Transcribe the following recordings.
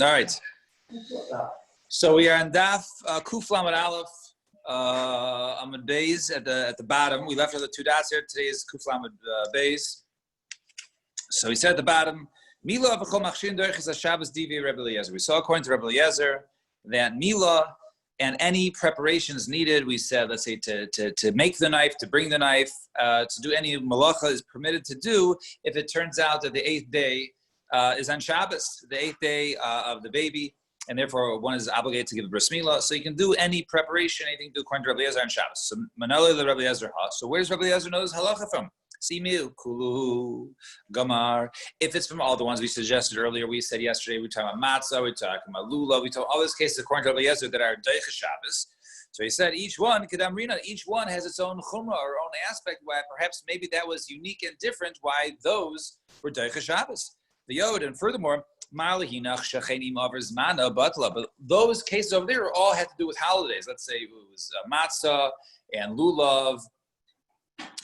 All right. So we are in Daf Kuf Lamed Aleph Amud Beis at the bottom. We left the two dots here. Today is Kuf Lamed Beis. So he said at the bottom, Mila v'chol machshin derech Shabbos divi Rebbe Eliezer. We saw according to Rebbe Eliezer that Mila and any preparations needed, we said, let's say to make the knife, to bring the knife, to do any malacha is permitted to do if it turns out that the eighth day is on Shabbos, the eighth day of the baby, and therefore one is obligated to give a bris milah. So you can do any preparation, anything to do according to Rebbe Eliezer on Shabbos. So Manali the Rebbe Eliezer ha. So where's Rebbe Eliezer know this halacha from? Simil, Kulu, Gamar. If it's from all the ones we suggested earlier, we said yesterday, we talked about matzah, we talked about lula, we talked all these cases according to Rebbe Eliezer that are Deicha Shabbos. So he said each one, Kedam Rina, each one has its own chumrah or own aspect why perhaps maybe that was unique and different why those were Deicha Shabbos. The Yod, and furthermore, but those cases over there all had to do with holidays. Let's say it was matzah and lulav,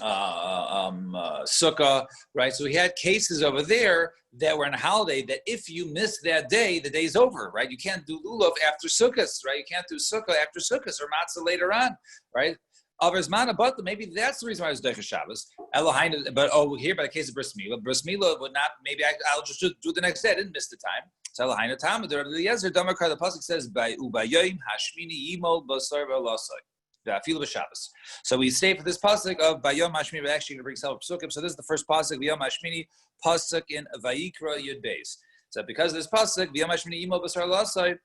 sukkah, right? So we had cases over there that were on a holiday that if you miss that day, the day's over, right? You can't do lulav after sukkahs, right? You can't do sukkah after sukkahs or matzah later on, right? But maybe that's the reason why it was Deicha Shabbos. But here by the case of bris milah would not. Maybe I'll just do the next day. I didn't miss the time. So Elohainu Tam, the Rebbe Eliezer Damakar, the pasuk says by ubayayim hashmini yimol basar v'lasai v'afilu b'Shabbos. So we stay for this pasuk of bayom hashmini. We're actually going to bring several pasukim. So this is the first pasuk bayom hashmini pasuk in Vayikra Yud Beis. So because of this pasuk bayom hashmini yimol basar v'lasai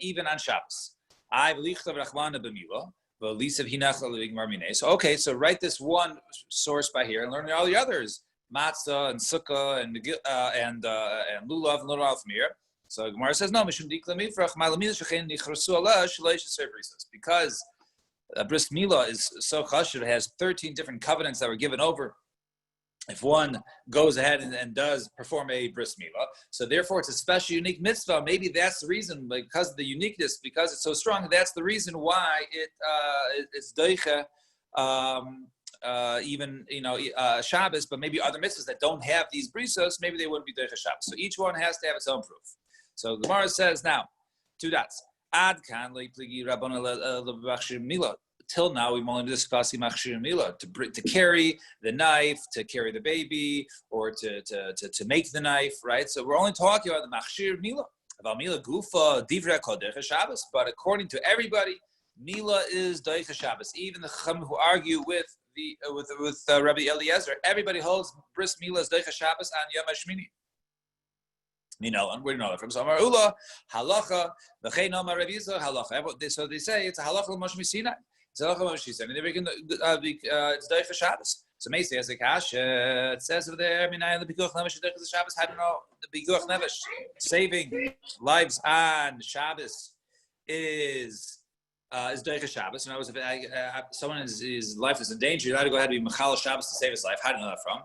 even on Shabbos. I v'lichtav rachmana b'milah. So okay, so write this one source by here and learn all the others, matzah and sukkah and lulav and lulav from here. So Gemara says no, because bris milah is so chashuv, it has 13 different covenants that were given over. If one goes ahead and does perform a bris milah, so therefore it's a special, unique mitzvah. Maybe that's the reason, because of the uniqueness, because it's so strong. That's the reason why it's deicha, even Shabbos. But maybe other mitzvahs that don't have these brisos, maybe they wouldn't be deicha Shabbos. So each one has to have its own proof. So the Gemara says now, two dots. Ad kan le'pligi rabbana le'bachshir milah. Till now, we've only discussed machshir milah, to carry the knife, to carry the baby, or to make the knife, right? So we're only talking about the machshir milah. About milah gufa divrei kol deicha Shabbos. But according to everybody, milah is deicha Shabbos. Even the chacham who argue with Rabbi Eliezer, everybody holds bris milah is deicha Shabbos on Yom HaShmini. And where do you know that from? So Amar Ula halacha v'chein Amar Rav Yisrael halacha. So they say it's a halacha l'Moshe Sinai. It's Deicha Shabbos. So Meisi has a kash. It says over there, the Pikuach Nevesh Deicha Shabbos. I don't know. The Pikuach Nevesh, saving lives on Shabbos, is Deicha Shabbos. And I was if his life is in danger, you got to go ahead and be Mechal Shabbos to save his life. How do you know that from?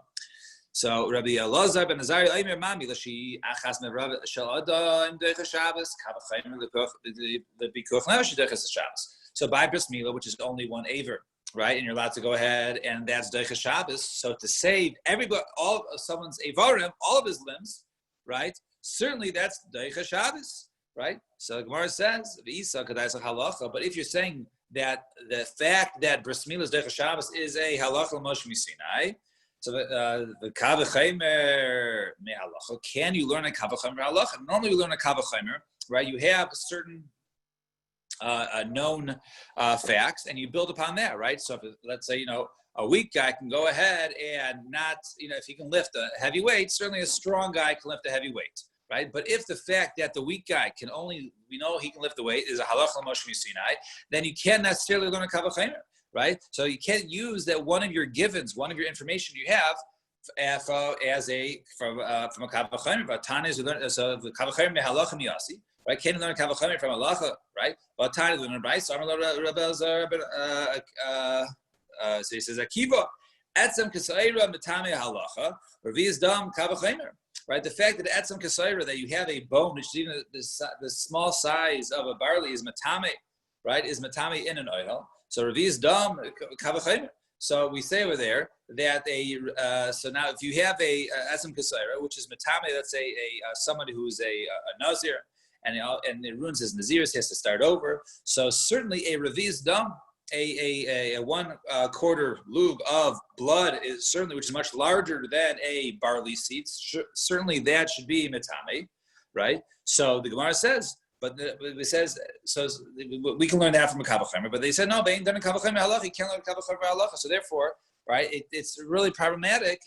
So Rabbi Elazar ben Azari Aimer Mami Lashi Achas Mevrav Shel Adam Deicha Shabbos Kavachayim the Pikuach Nevesh Deicha Shabbos. So by bris milah, which is only one aver, right, and you're allowed to go ahead, and that's deicha Shabbos. So to save everybody, all of someone's avarim, all of his limbs, right? Certainly that's deicha Shabbos, right? So Gemara says v'isa kadaisa halacha. But if you're saying that the fact that bris milah is deicha Shabbos is a halacha l'Moshe Sinai, so the kavachaymer me halacha. Can you learn a kavachaymer halacha? Normally we learn a kavachaymer, right? You have a certain known facts, and you build upon that, right? So if let's say, a weak guy can go ahead and not, if he can lift a heavy weight, certainly a strong guy can lift a heavy weight, right? But if the fact that the weak guy can only, we know he can lift the weight is a halacha l'Moshe Sinai, then you can't necessarily learn a kavachaymer, right? So you can't use that one of your givens, one of your information you have from a kavachaymer. But Tanya is so the kavachaymer me halacha miyasi. Right? Can't learn kavachaymer from halacha, right? But Tanya learn right. So he says Akiva etzem kasaira metame halacha reviz dam kavachaymer. Right? The fact that etzem kasaira, that you have a bone which is even the small size of a barley is matame, right? Is matame in an oil. So reviz dam kavachaymer. So we say over there that so now if you have a etzem kasaira, which is matame, let's say somebody who's a nazir, and it ruins his Naziris. He has to start over. So certainly a reviz dam, a 1/4 lug of blood is certainly, which is much larger than a barley seed. Certainly that should be mitame, right? So the Gemara says, but it says, so we can learn that from a Kabbalah, but they said no, they done a Kabbalah halacha. You can't learn Kabbalah halacha. So therefore, right, it's really problematic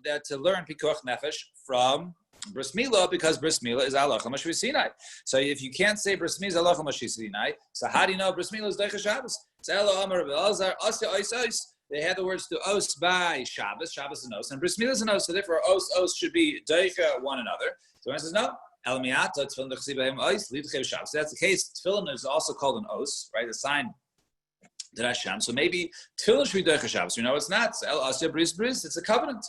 that to learn pikuach nefesh from bris milah, because bris milah is halacha mashvi Sinai. So if you can't say bris milah is halacha mashvi Sinai, so how do you know bris milah is deicha Shabbos? They had the words to os by Shabbos. Shabbos is an os, and bris milah is an os. So therefore, os should be deicha one another. So one says no. So that's the case. Tefillin is also called an os, right? A sign to Hashem. So maybe tefillin should be deicha Shabbos. You know, it's not. It's a covenant.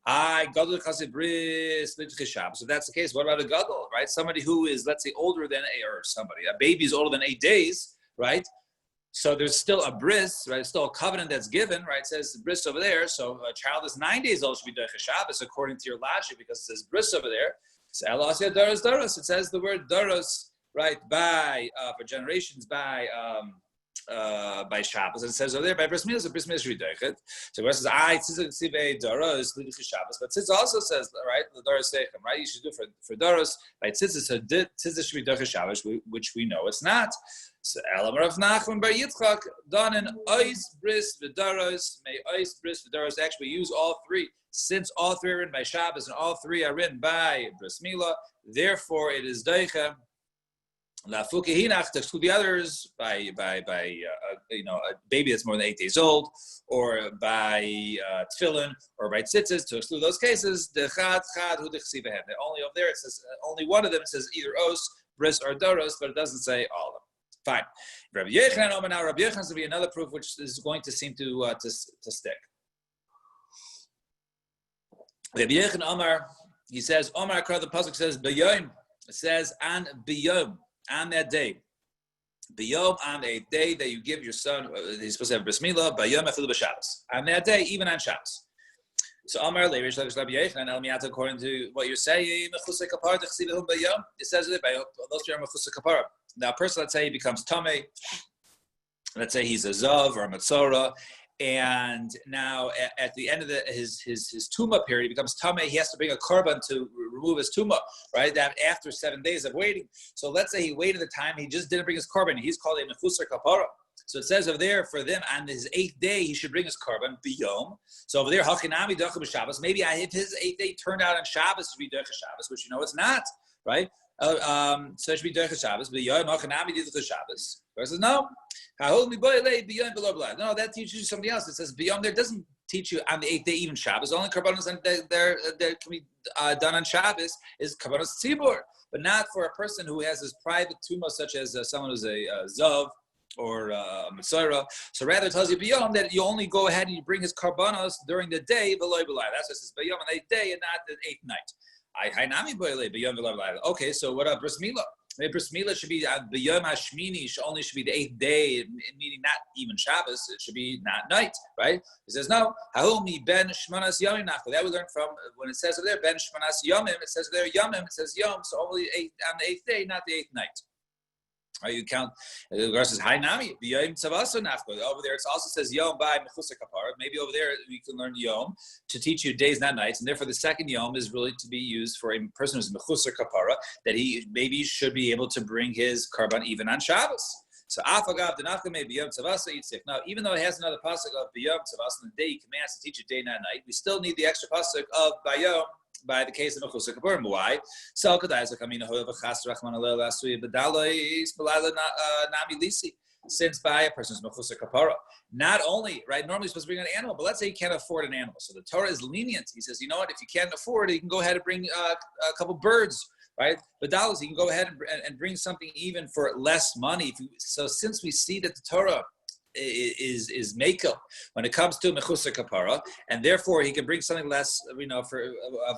Gadol bris Shabbos. So if that's the case, what about a gadol, right? Somebody who is, let's say, older than a baby is older than 8 days, right? So there's still a bris, right? Still a covenant that's given, right? It says bris over there. So a child is 9 days old should be deicha Shabbos according to your logic, because it says bris over there. So daros. It says the word daros, right? By for generations by Shabbos. And it says over there by bris milah. So bris milah should be deichet. So it says tzitz daros lidich Shabbos. But tzitz also says, right, the daros seichem, right? You should do for daros by tzitz. So tzitz should be deicha Shabbos, which we know it's not. So Elam Rav Nachman bar Yitzchak done an ois bris v'daros. May ois bris v'daros actually use all three. Since all three are written by Shabbos and all three are written by bris milah, therefore it is deicha. La fukihinach to exclude the others by a baby that's more than 8 days old, or by tefillin, or by tzitzis, to exclude those cases. The chad hu dechsi behem. Only over there it says only one of them says either os, bris, or doros, but it doesn't say all of them. Fine. Rabbi Yochanan Omer, now Rabbi Yochanan will be another proof which is going to seem to stick. Rabbi Yochanan Omer, he says, Omer Akra, the pasuk says b'yom. It says on b'yom, on that day. B'yom, on a day that you give your son, he's supposed to have bris milah, b'yom afilu b'Shabbos. On that day, even on Shabbos. So Omer Levish Rabbi Yochanan El Miyata, according to what you're saying, it says it by those who are mechusay kapara. Now, a person, let's say he becomes tamei, let's say he's a zav or a matzora, and now at the end of his tumah period, he becomes tamei. He has to bring a korban to remove his tumah, right? That after 7 days of waiting. So let's say he waited the time, he just didn't bring his korban. He's called a mechusay kapara. So it says over there for them on his 8th day he should bring his korban biyom. So over there hachinami dachim b'Shabbos. Maybe if his 8th day turned out on Shabbos to be dachim Shabbos, which it's not, right? So it should be dachim Shabbos. Biyom hachinami dachim Shabbos. Verse says no. No, that teaches you something else. It says biyom there doesn't teach you on the 8th day even Shabbos. The only korbanos that can be done on Shabbos is korbanos tzibur, but not for a person who has his private tumah, such as someone who's a zav or Mitzvah. So rather it tells you biyom that you only go ahead and you bring his karbanos during the day, that's what it says biyom on the 8th day and not the 8th night. Okay, so what about bris milah? Maybe bris milah should be biyom hashmini, only should be the 8th day, meaning not even Shabbos. It should be not night, right? It says no. Hahumi ben shmanas yomim nachla. That we learn from when it says over there ben shmanas yomim. It says there yomim. It says yom. So only on the 8th day, not the 8th night. Right, you count. The verse says "Hi nami b'yom tzavaso nafko." Over there, it also says "Yom by mechusay kapara." Maybe over there we can learn "Yom" to teach you days, not nights, and therefore the second "Yom" is really to be used for a person who's mechusay kapara, that he maybe should be able to bring his karban even on Shabbos. So afagav denafka may b'yom tzavaso yitzich. Now, even though it has another pasuk of b'yom tzavaso, the day he commands to teach you day, not night, we still need the extra pasuk of b'yom. By the case of mechusay kaparim. Why? Since by a person's mechusay kapara, not only, right, normally you're supposed to bring an animal, but let's say you can't afford an animal. So the Torah is lenient. He says, you know what, if you can't afford it, you can go ahead and bring a couple birds, right? But dollars, you can go ahead and bring something even for less money. So since we see that the Torah is mekel when it comes to mechusay kapara, and therefore he can bring something less, of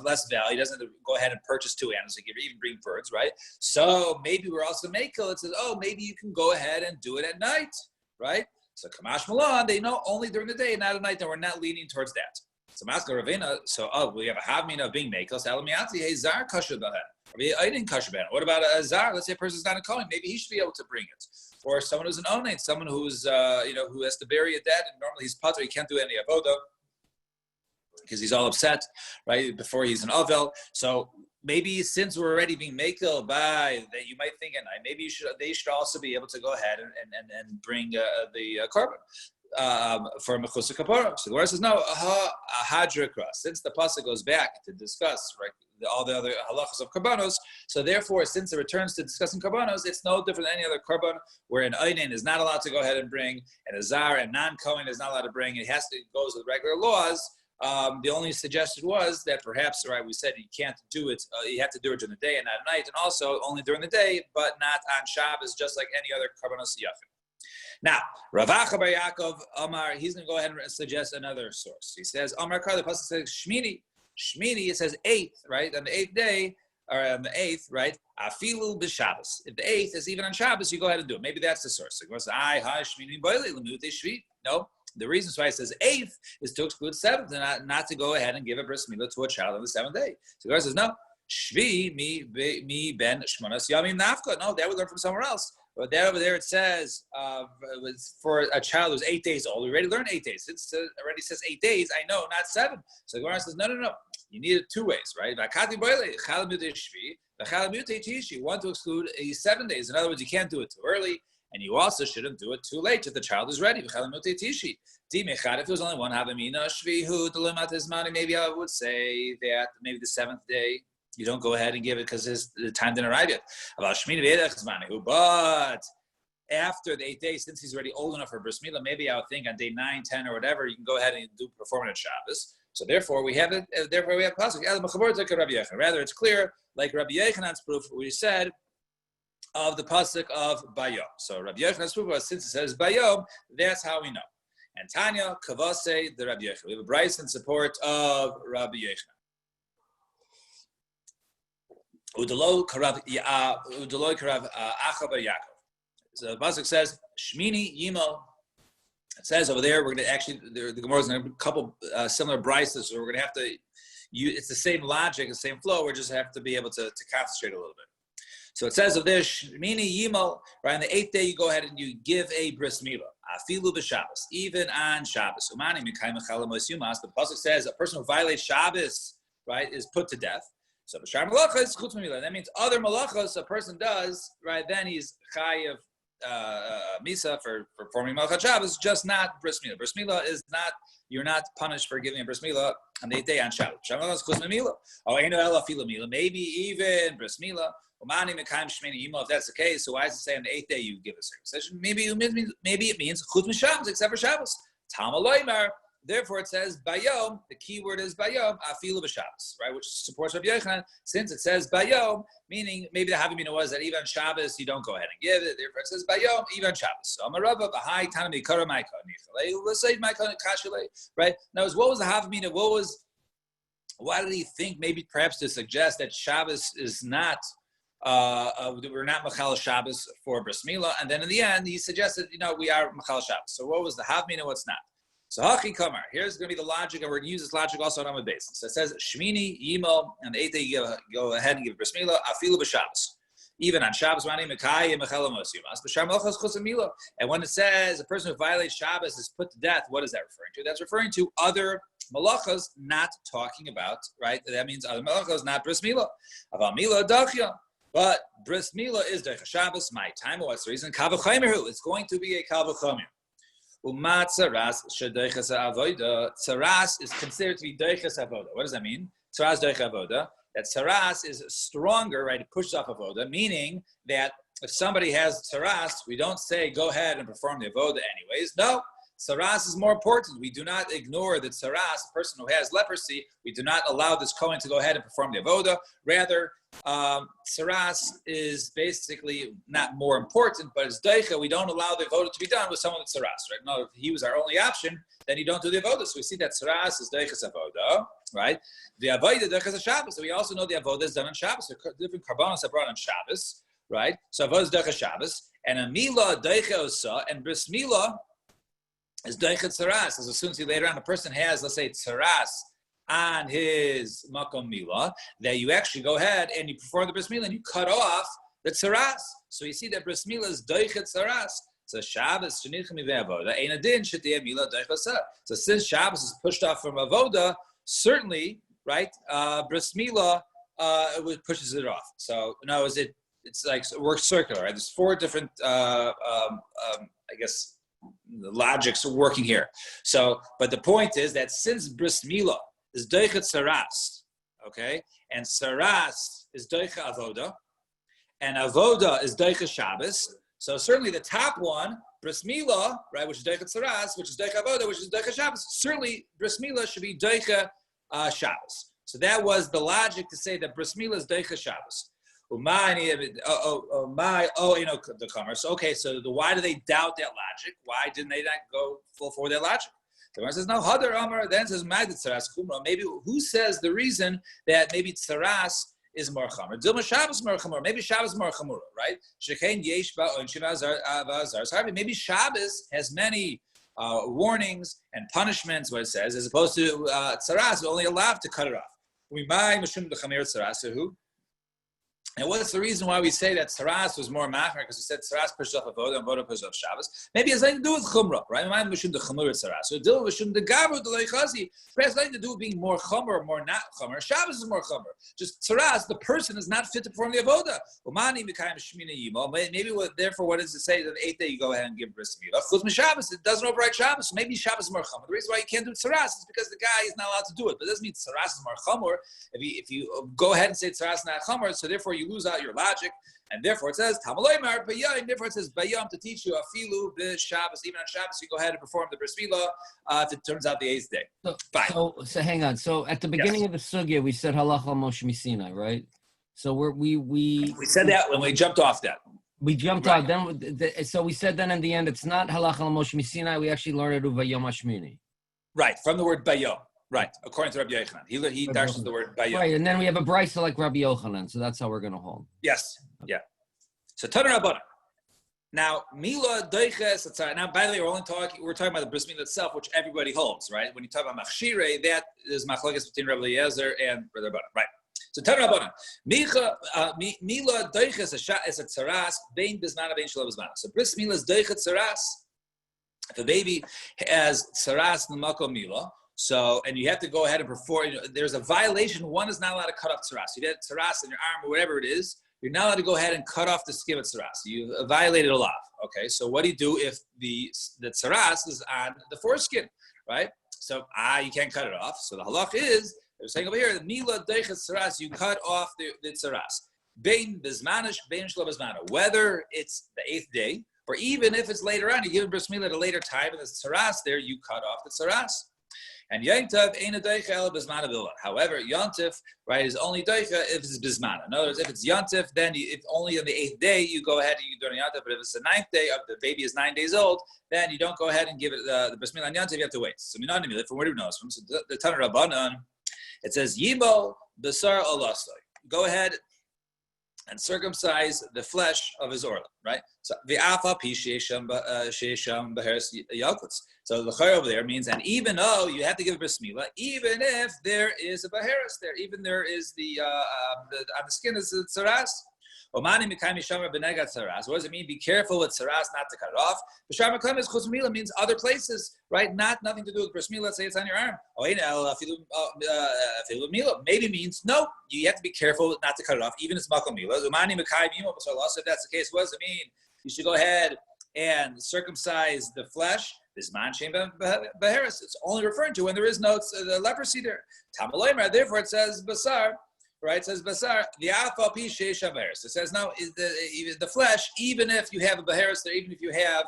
less value. He doesn't have to go ahead and purchase 2 animals. He can even bring birds, right? So maybe we're also mekel. It says, oh, maybe you can go ahead and do it at night, right? So kamash malan, they know only during the day, not at night, and we're not leaning towards that. So Maskal Ravina, we have a havmina of being Mekos, Alamiati, hey, Zar Kasha Bahen. I didn't Kasha Bahen. What about a Zar? Let's say a person's not a Kohen. Maybe he should be able to bring it. Or someone who's an Onain, someone who's, who has to bury a dead, and normally he's Pater, he can't do any Avoda because he's all upset, right, before he's an Avel. So maybe since we're already being Mekel by that, you might think, and maybe they should also be able to go ahead and bring the Korban. For Mechusar Kapara. So the Gemara says, no, Hadra Cross. Since the Pasuk goes back to discuss all the other halachas of Karbanos, so therefore, since it returns to discussing Karbanos, it's no different than any other Karban, where an Einin is not allowed to go ahead and bring, and a Zar and non-Kohen is not allowed to bring. It goes with regular laws. The only suggestion was that perhaps, we said you can't do it, you have to do it during the day and not at night, and also only during the day, but not on Shabbos, just like any other Karbanos Yachid. Now, Rav Acha Bar Yaakov Amar, he's going to go ahead and suggest another source. He says, Amar Kar, the pasuk says Shmini. Shmini, it says 8th, right? On the 8th day, or on the 8th, right? Afilu b'Shabbos. If the 8th is even on Shabbos, you go ahead and do it. Maybe that's the source. So it goes, Shmini boile lemute shvi. No, the reason why it says 8th is to exclude 7th, and not to go ahead and give a bris milah to a child on the 7th day. So the says, no, shvi mi ben shmonas yamim nafka. No, that we learn from somewhere else. But over there it says for a child who's 8 days old. We already learned 8 days. It already says 8 days. I know, not 7. So the Gemara says, no. You need it 2 ways, right? You want to exclude 7 days. In other words, you can't do it too early, and you also shouldn't do it too late if the child is ready. If it was only one havamina shvihu, maybe I would say that maybe the 7th day. You don't go ahead and give it because the time didn't arrive yet. But after the 8th day, since he's already old enough for bris milah, maybe I would think on day 9, 10, or whatever, you can go ahead and perform it at Shabbos. So therefore, we have it. Therefore, we have pasuk. Rather, it's clear, like Rabbi Yechanan's proof, we said of the pasuk of Bayom. So Rabbi Yechanan's proof was, since it says Bayom, that's how we know. And Tanya Kavase the Rabbi Yechan. We have a brayso in support of Rabbi Yechan. Udaloi karav Acha Bar Yaakov. So the pasuk says Shmini Yimo. It says over there we're going to actually the Gemara is going to have a couple similar brises, so we're going to have to. It's the same logic, the same flow. We just have to be able to concentrate a little bit. So it says over there Shmini Yimo. Right on the 8th day, you go ahead and you give a bris milah. Afilu b'Shabbos, even on Shabbos. Umani mikayim chalos yumas. The pasuk says a person who violates Shabbos, right, is put to death. So b'shar malacha is chutz milah. That means other malachos a person does, right? Then he's chayav misa for performing malachat Shabbos, just not bris milah. Bris milah is not. You're not punished for giving a bris milah on the 8th day on Shabbos. B'shar malacha is chutz milah. Oh, eno ela fila milah. Maybe even bris milah. Umani mekayim shmini yimo. If that's the case, so why does it say on the 8th day you give a circumcision? Maybe it means chutz mishabbos except for Shabbos. Talmud loymar. Therefore, it says bayom. The key word is bayom. Afilu b'Shabbos, right? Which supports Rabbi Yochanan, since it says bayom, meaning maybe the havamina was that even on Shabbos you don't go ahead and give it. Therefore, it says bayom even on Shabbos. So Amarava b'hai tanami kara ma'ikon nichalei. Let's say ma'ikon kashulei, right? Now, what was the havamina? Why did he think maybe perhaps to suggest that Shabbos is not? We're not Machal Shabbos for bris milah, and then in the end he suggested, we are Machal Shabbos. So what was the havmina? What's not? So Hachi Kamar. Here's going to be the logic, and we're going to use this logic also on Amud Beis. So it says Shmini Yimo, and the 8th day you go ahead and give bris milah. Afilu b'Shabbos. Even on Shabbos, and when it says a person who violates Shabbos is put to death, what is that referring to? That's referring to other malachas, not talking about, right? That means other malachas, not bris milah. Aval milah dachya. But bris milah is Deicha Shabbos. My time. What's the reason? Kavachomeru. It's going to be a kavachomer. Umat tzaras shedeichas avoda. Tzaras is considered to be deichas avoda. What does that mean? Tzaras deichas avoda. That tzaras is stronger, right? It pushes off avoda, meaning that if somebody has tzaras, we don't say go ahead and perform the avoda anyways. No. Tzaras is more important. We do not ignore the tzaras, a person who has leprosy. We do not allow this Kohen to go ahead and perform the avoda. Rather, tzaras is basically not more important, but it's deicha. We don't allow the avoda to be done with someone with tzaras, right? No, if he was our only option, then you don't do the avoda. So we see that tzaras is deichas avoda, right? The avoda deichas Shabbos. So we also know the avoda is done on Shabbos. So different karbanos are brought on Shabbos, right? So avoda is deichas Shabbos, and a milah deicha osa, and bris milah is doichet tsaras. As soon as later on a person has, let's say, tsaras on his makom milah, that you actually go ahead and you perform the bris milah and you cut off the tsaras. So you see that bris milah is doichet tsaras. So Shabbos shenichim avoda ein adin shetiyeh milah doichet tsaras. So since Shabbos is pushed off from avoda, certainly, right, bris milah pushes it off. So no, it's like it works circular. Right? There's four different, I guess, the logics are working here. So, but the point is that since bris milah is doichet saras, okay, and saras is doichet avoda, and avoda is doichet Shabbos. So certainly the top one, bris milah, right, which is doichet saras, which is doichet avoda, which is doichet Shabbos. Certainly bris milah should be doichet Shabbos. So that was the logic to say that bris milah is doichet Shabbos. So okay, so why do they doubt that logic? Why didn't they not go full for that logic? The one says no. Hadar Amar then says Magdit Tsaras Kumra. Maybe who says the reason that maybe Tsaras is more chamer? Dilma Shabbos more chamer. Maybe Shabbos more chamura, right? Shechein yesh ba'on shiva. Maybe Shabbos has many warnings and punishments. What it says, as opposed to Tsaras, we're only allowed to cut it off. We buy mashum dechamer Tsaras who. And what's the reason why we say that Tsaras was more machmer? Because we said Tsaras pushed off Avoda and Avoda pushed off Shabbos. Maybe it has nothing to do with Chumrah, right? Ma'am mishum the Chumrah Tsaras. So Dil mishum the Gabru the Leichazi. It has nothing to do with being more Chumrah or more not Chumrah. Shabbos is more Chumrah. Just Tsaras, the person is not fit to perform the Avoda. Umani mikayim shmina yimo. Maybe therefore, what does it say? That the 8th day you go ahead and give bris milah. Chutz Shabbos, it doesn't override Shabbos. So maybe Shabbos is more Chumrah. The reason why you can't do Tsaras is because the guy is not allowed to do it. But it doesn't mean Tsaras is more Chumrah. If you go ahead and say Tsaras is not Chumrah, so therefore you lose out your logic. And therefore it says Tamaloymar Bayam. Therefore it says Bayam to teach you Afilu Shabbos. Even on Shabbos, you go ahead and perform the bris milah if it turns out the 8th day. Fine. So hang on. So at the beginning of the sugya, we said Halach al Moshe Misinai, right? So we said that when we jumped off that. We jumped out. Then so we said then in the end, it's not Halach al Moshe Misinai. We actually learned it Bayom Hashmini. Right, from the word Bayom. Right, according to Rabbi Yochanan. He dashes the word Bayom. Right, and then we have a brisa like Rabbi Yochanan, so that's how we're going to hold. Yes, yeah. So Tanur Rabbanan. Now, Mila Doiches. Now, by the way, we're talking about the bris milah itself, which everybody holds, right? When you talk about Machshire, that is machlokes between Rabbi Eliezer and Rabbi Rabbanan, right? So Tanur Rabbanan. Mila Doiches is a tzaras bein bismana bein shelo bismana. So bris milah is Doichet tzaras. If a baby has tzaras n'makom milah. So, and you have to go ahead and perform, there's a violation. One is not allowed to cut off tzaras. You had tzaras in your arm or whatever it is, you're not allowed to go ahead and cut off the skin of tzaras. You violated a law. Okay, so what do you do if the tzaras is on the foreskin, right? So, you can't cut it off. So the halach is, they're saying over here, mila deichet tzaras, you cut off the tzaras. Bein bizmanish, bein shlo bizmana. Whether it's the 8th day, or even if it's later on, you give a bris milah at a later time, and there's tzaras there, you cut off the tzaras. And Yontif ain't a doicha el bismana billah. However, Yontif, right, is only doicha if it's bismana. In other words, if it's Yontif, then if only on the 8th day you go ahead and you do Yontif. But if it's the 9th day of the baby is 9 days old, then you don't go ahead and give it the bismillah on Yontif. You have to wait. So minanimil, from where do we know this from? So the Tanur Rabbanan, it says Yimo basar alasoi. Go ahead and circumcise the flesh of his orla, right? So the afa pi sheisham beheres yakuts. So the chayr over there means, and even though you have to give a bris milah, even if there is a beheres there, even there is on the skin is the tzaras. Omani mikayim shamar benegat tzaras. What does it mean? Be careful with tzaras, not to cut it off. B'shar makayim is chutz milah means other places, right? Nothing to do with bris milah. Let's say it's on your arm. Maybe means no. You have to be careful not to cut it off, even if it's makom milah. Omani mikayim yimo b'sar. If that's the case, what does it mean? You should go ahead and circumcise the flesh. This man shem beheres. It's only referring to when there is no leprosy there. Tamaloymer. Therefore, it says basar. Right, it says basar. The alpha pi sheisha beheres. It says now is the flesh, even if you have a beheres there, even if you have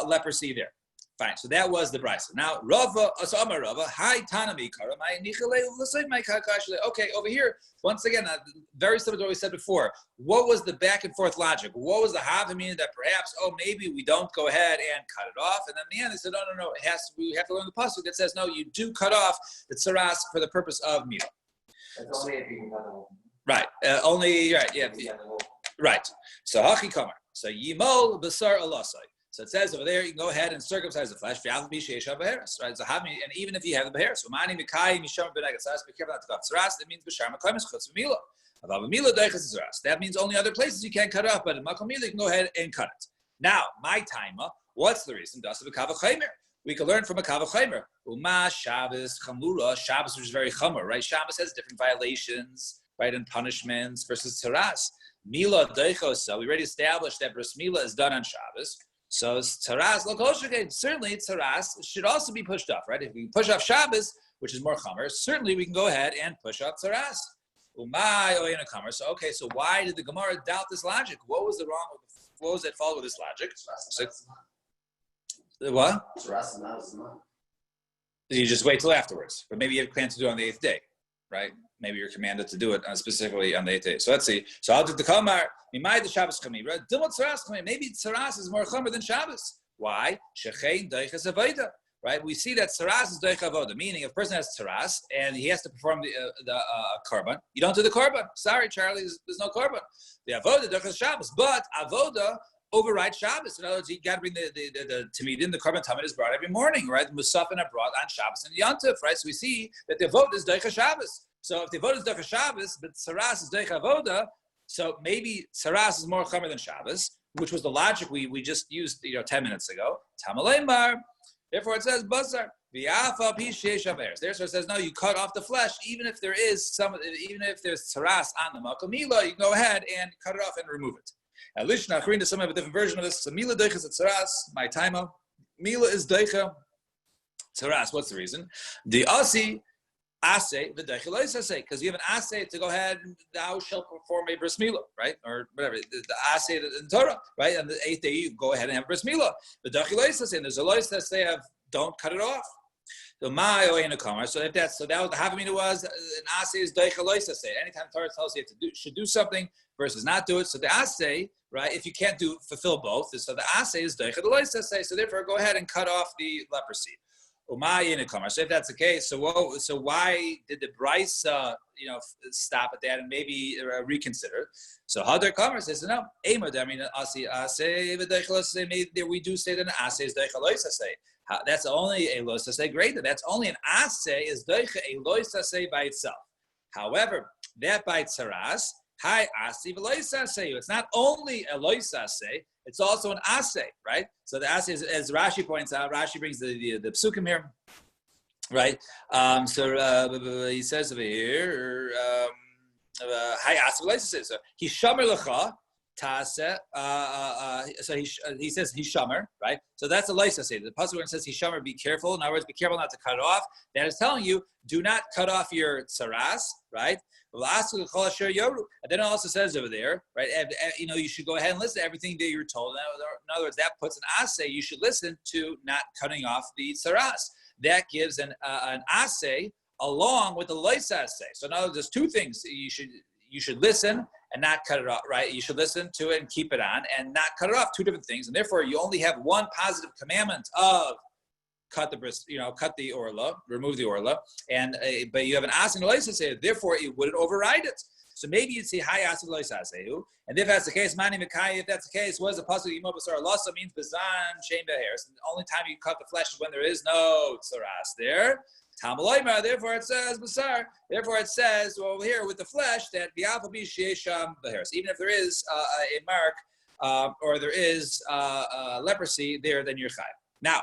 leprosy there. Fine. So that was the brisa. Now Rava, so Amar Rava, hi tanami karamai nichale l'say my kakashle. Okay, over here once again, very similar to what we said before. What was the back and forth logic? What was the havamina that perhaps maybe we don't go ahead and cut it off, and then in the end they said no, we have to learn the pasuk that says no, you do cut off the tzaras for the purpose of meal. That's only if you can cut the whole. Right. Only right. Yeah. Right. So hachi kamar. So yimol basar alasai. So it says over there, you can go ahead and circumcise the flesh. Right? So and even if you have the beheres, be careful not to cut tzaras. That means that means only other places you can't cut it off, but in makom mila you can go ahead and cut it. Now, my timer. What's the reason? We can learn from a kavachimer. Uma Shabbos chamura. Shabbos, which is very chamur, right? Shabbos has different violations, right, and punishments versus tzaras. Mila deichosa. We already established that bris mila is done on Shabbos. So tzaras, certainly tzaras should also be pushed off, right? If we push off Shabbos, which is more chamur, certainly we can go ahead and push off tzaras. Umay oyena chamur. So okay, so why did the Gemara doubt this logic? What was the wrong? What was at fault with this logic? What? You just wait till afterwards, but maybe you have planned to do it on the 8th day, right? Maybe you're commanded to do it specifically on the 8th day. So let's see. So I'll do the Kamar. The Shabbos Kamir. Maybe Tzaras is more Chomer than Shabbos. Why? Shechein Deiches Avoda. Right? We see that Tzaras is Deich Avoda, meaning if a person has Tzaras and he has to perform the Korban, you don't do the Korban. Sorry, Charlie, there's no Korban. The Avoda Deiches Shabbos, but Avoda overrides Shabbos. In other words, you got to bring the Tamidin, the Korban Tamid is brought every morning, right? The Musafin are brought on Shabbos and Yontif, right? So we see that the Avoda is Deiches Shabbos. So if the Avoda is Deiches Shabbos, but Tzaras is Deich Avoda, so maybe Tzaras is more Chomer than Shabbos, which was the logic we just used 10 minutes ago. Tamaleimar. Therefore, it says basar. Therefore, it says no. You cut off the flesh, even if there's tzaras on the makom mila, you can go ahead and cut it off and remove it. At least Nachrin does some have a different version of this. So mila deicha is tzaras. My taima mila is deicha tzaras. What's the reason? The asi asay the deicha lois asay, because you have an asay to go ahead and thou shalt perform a bris milah, right, or whatever the asay in Torah, right? On the 8th day you go ahead and have bris milah. The deicha lois asay, and there's a lois that say don't cut it off. So my oyena kamar. So that was the havamina was an asay is deicha lois asay. Anytime Torah tells you should do something versus not do it, so the asay, right? If you can't fulfill both, so the asay is deicha lois asay. So therefore, go ahead and cut off the leprosy. So if that's the case, so why did the Bryce stop at that and maybe reconsider? So Hadar Kamar says no. We do say that an asay is deicha lois asay. That's only a lois asay greater. That's only an asay is deicha a lois asay by itself. However, that by tzaras, hi asi v'lois asay. It's not only a lois asay. It's also an asay, right? So the asay is, as Rashi points out, Rashi brings the psukim here, right? He says over here, hi asay v'lois asay. So he shamer lecha. So he says hishamer, right? So that's a lois asay. The pasuk when it says hishamer, be careful. In other words, be careful not to cut it off. That is telling you, do not cut off your tzaras, right? And then it also says over there, right? You should go ahead and listen to everything that you're told. In other words, that puts an asay. You should listen to not cutting off the tzaras. That gives an asay along with the lois asay. So in other words, there's two things you should listen and not cut it off, right? You should listen to it and keep it on and not cut it off, two different things. And therefore, you only have one positive commandment of cut the orla, remove the orla, but you have an asin lois asay, therefore it wouldn't override it. So maybe you'd say hi asin lois asehu, and if that's the case, mani mekai. If that's the case, what is the pasuk yimot basar lasa means bezan shein beheres. The only time you cut the flesh is when there is no tzaras there. Tamaloyma, therefore it says basar. Therefore it says here with the flesh that bi'alpa bi sheisham beheres. Even if there is a mark or there is leprosy there, then you're chayav. Now,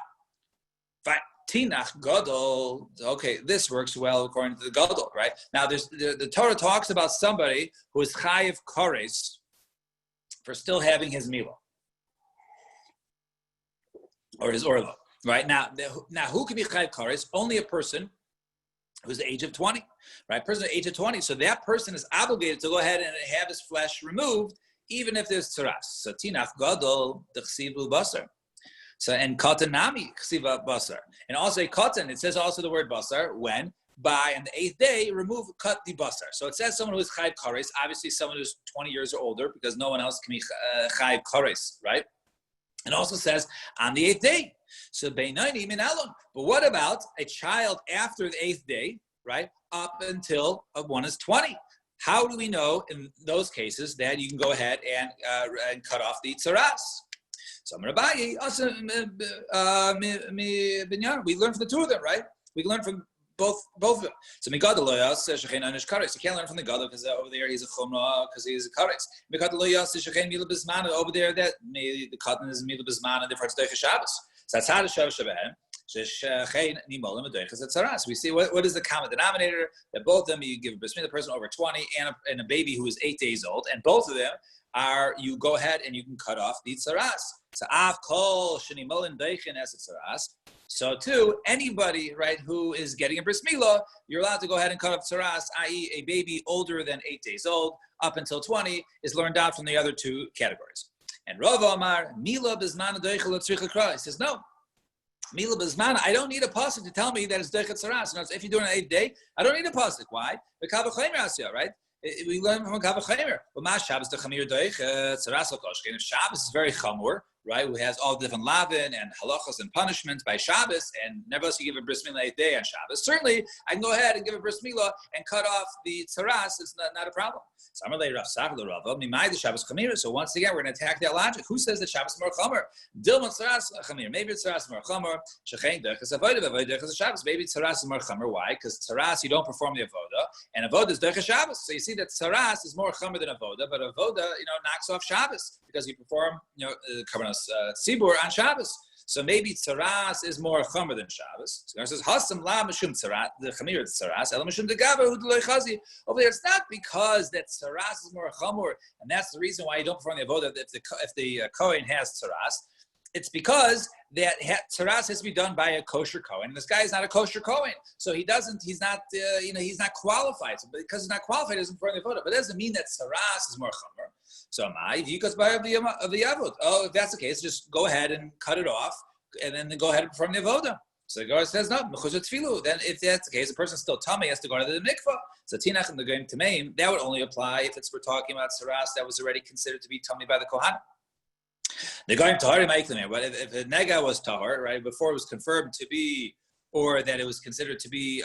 fine. Tinach gadol. Okay, this works well according to the gadol, right? Now, the Torah talks about somebody who is chayiv kores for still having his milah or his orla. Right now, who can be chayiv kores? Only a person who's the age of 20, right? Person at the age of 20. So that person is obligated to go ahead and have his flesh removed, even if there's tzaras. So tinach gadol dechsivu basar. So and katan nami chsiva basar. And also a katan, it says also the word basar when by on the 8th day cut the basar. So it says someone who is chayiv kores, obviously someone who's 20 years or older, because no one else can be chayiv kores, right? It also says on the 8th day. So beinoni min alon. But what about a child after the 8th day, right? Up until one is 20. How do we know in those cases that you can go ahead and cut off the tzaras? So Rabayi also we learn from the two of them, right? We learn from both of them. So Mikad Loyas Shechein Anish Karex. You can't learn from the Gadol because over there he's a Chumrah because he's a Karex. Mikad Loyas Shechein Mila Bismana. Over there that the cotton is Mila Bismana. Therefore it's Deicha Shabbos. So that's how the Shav Shabbat. We see what is the common denominator that both of them you give a bris milah person over 20 and a baby who is 8 days old, and both of them are you go ahead and you can cut off the tzaras. So av kol shenimolin deichin es tzaras. So too, anybody right who is getting a bris milah, you're allowed to go ahead and cut off tzaras, i.e., a baby older than 8 days old up until 20 is learned out from the other two categories. And Rav Amar milah bizman deichel tzricha kra. He says no. Mila Bizmana, I don't need a pasuk to tell me that it's Deichet Saras. If you're doing an 8th day, I don't need a pasuk. Why? The Kavachemer Asya, right? We learn from Kavachemer. Well, Ma Shabbos the Chamir Deichet Saras Lakoshkin. If Shabbos is very chamur, right? Who has all different lavin and halachas and punishments by Shabbos, and nevertheless you give a bris milah 8th day on Shabbos. Certainly, I can go ahead and give a bris milah and cut off the tzaras. It's not a problem. So once again, we're going to attack that logic. Who says that Shabbos is more chamer? Dilma tzaras chamir. Maybe tzaras is more chamer. Shechein dechas avodah dechas Shabbos. Maybe tzaras is more chamer. Why? Because tzaras you don't perform the avodah, and avodah is dechas Shabbos. So you see that tzaras is more chamer than avodah, but avodah knocks off Shabbos because you perform karbanos tzibur on Shabbos. So maybe tzaras is more chamer than Shabbos. So it says hasam la mishum tzaras, the chamir is tzaras, el mishum degaber hu deloy chazi. Over there, it's not because that tzaras is more chamer, and that's the reason why you don't perform the avodah if the kohen has tzaras. It's because that tzaras has to be done by a kosher kohen, and this guy is not a kosher kohen, so he's not qualified. So because he's not qualified, he doesn't perform the avodah. But that doesn't mean that tzaras is more chamer. So my yikas by of the avod. Oh, if that's the case, just go ahead and cut it off, and then go ahead and perform the avodah. So the Gemara says no. Then if that's the case, the person still tummy has to go to the mikvah. So tinach and the goyim tameim that would only apply if we're talking about tzaras that was already considered to be tummy by the kohen. The goyim tahari ma'iklim. But if the nega was tahar right before it was confirmed to be, or that it was considered to be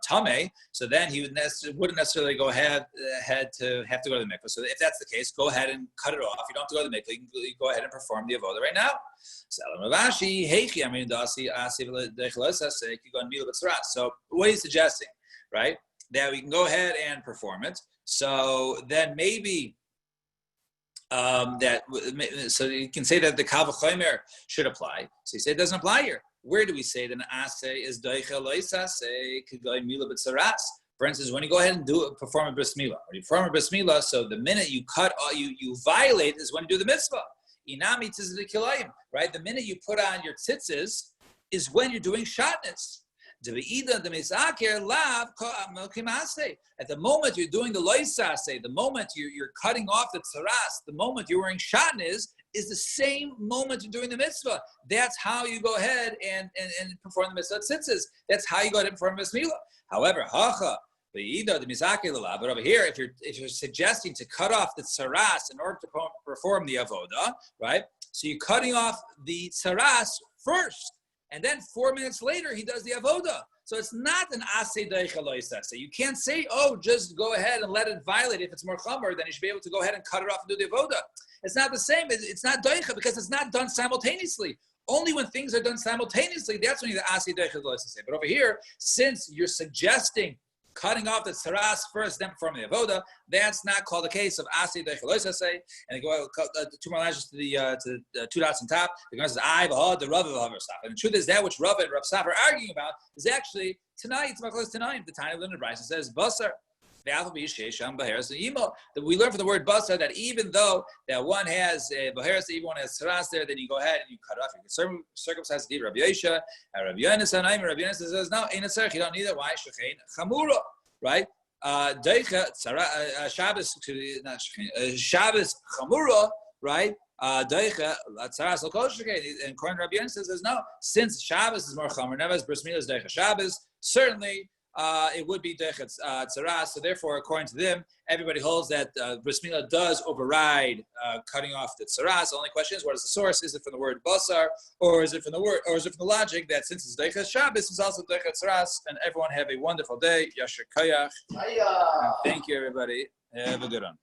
tameh, so then he wouldn't necessarily go ahead to have to go to the mikvah. So if that's the case, go ahead and cut it off. You don't have to go to the mikvah. You can go ahead and perform the avodah right now. So what are you suggesting, right? That we can go ahead and perform it. So then maybe so you can say that the kavachomer should apply. So you say it doesn't apply here. Where do we say that an asay is doicha loisasay k'goy mila b'tzaras? For instance, when you go ahead and perform a bris milah, when you perform a bris milah, so the minute you cut, you violate is when you do the mitzvah. Inami tzitzis kilayim, right? The minute you put on your tzitzis is when you're doing shatnez. At the moment you're doing the loisasay, the moment you're cutting off the tzaras, the moment you're wearing shatnez is the same moment you're doing the mitzvah. That's how you go ahead and perform the mitzvah tzitzis. That's how you go ahead and perform the mitzvah. However, but over here, if you're suggesting to cut off the tzaras in order to perform the avodah, right? So you're cutting off the tzaras first, and then 4 minutes later he does the avodah. So it's not an asay deicha loisasay. You can't say, just go ahead and let it violate. If it's more chamer, then you should be able to go ahead and cut it off and do the avodah. It's not the same. It's not deicha because it's not done simultaneously. Only when things are done simultaneously, that's when you're the asay deicha loisasay. But over here, since you're suggesting cutting off the tzaras first, then performing the avodah, that's not called the case of asay deicha loisasay. And they go two more lines to the two dots on top. The Gemara says, the Rav of and the truth is that which Rav and Rav Saf are arguing about is actually tonight. It's about close to 9. The tiny little Bryce says basar. That we learn from the word basar that even though that one has baheres, even one has tzaras there, then you go ahead and you cut it off. You can circumcise the Rabbi Yosha, Rabbi Yonasan, Rabbi Yonasan says no, ain't a tzarich. You don't need it. Why? Shechein chamura, right? Deicha Shabbos, not Shabbos chamura, right? Deicha tzaras l'kosher. And according to Rabbi Yonasan says no, since Shabbos is more chamer, never as bris milah is deicha Shabbos. Certainly. It would be dechet tzaras. So therefore, according to them, everybody holds that bris milah does override cutting off the tzaras. The only question is, what is the source? Is it from the word basar, or is it from the logic that since it's dechet Shabbos, it's also dechet tzaras? And everyone have a wonderful day. Yasher koyach. Thank you, everybody. Have a good one.